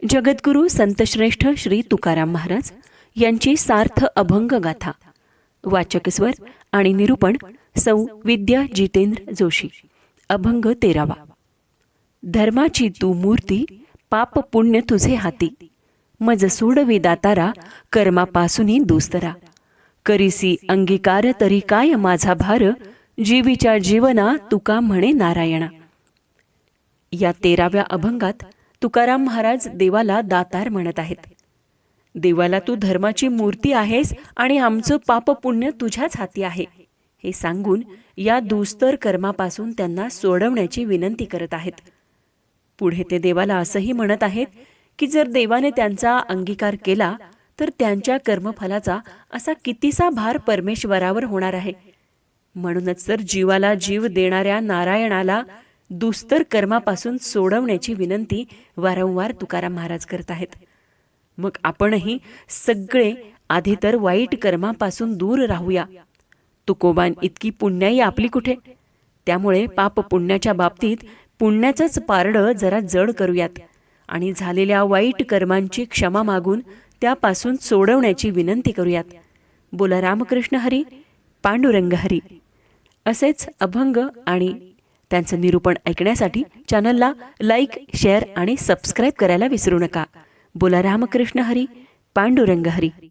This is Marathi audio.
जगद्गुरू संतश्रेष्ठ श्री तुकाराम महाराज यांची सार्थ अभंग गाथा. वाचक स्वर आणि निरूपण सौ विद्या जितेंद्र जोशी. अभंग 13वा. धर्माची तू मूर्ती, पाप पुण्य तुझे हाती. मज सोडवी दातारा, कर्मापासूनी दुस्तरा. करीसी अंगीकार तरी काय माझा भार, जीवीच्या जीवना तुका म्हणे नारायणा. या 13व्या अभंगात तुकाराम महाराज देवाला दातार म्हणत आहेत. देवाला तू धर्माची मूर्ती आहेस आणि आमचं पाप पुण्य तुझ्याच हाती आहे हे सांगून या दुस्तर कर्मापासून त्यांना सोडवण्याची विनंती करत आहेत. पुढे ते देवाला असंही म्हणत आहेत की जर देवाने त्यांचा अंगीकार केला तर त्यांच्या कर्मफलाचा असा कितीसा भार परमेश्वरावर होणार आहे. म्हणूनच तर जीवाला जीव देणाऱ्या नारायणाला दुस्तर कर्मापासून सोडवण्याची विनंती वारंवार तुकाराम महाराज करत आहेत. मग आपणही सगळे आधी तर वाईट कर्मापासून दूर राहूया. तुकोबान इतकी पुण्याई आपली कुठे. त्यामुळे पाप पुण्याच्या बाबतीत पुण्याचंच पारडं जरा जड करूयात आणि झालेल्या वाईट कर्मांची क्षमा मागून त्यापासून सोडवण्याची विनंती करूयात. बोला रामकृष्ण हरी, पांडुरंग हरी. असेच अभंग आणि त्यांचं निरूपण ऐकण्यासाठी चॅनलला लाईक, शेअर आणि सबस्क्राईब करायला विसरू नका. बोला रामकृष्ण हरी, पांडुरंग हरी.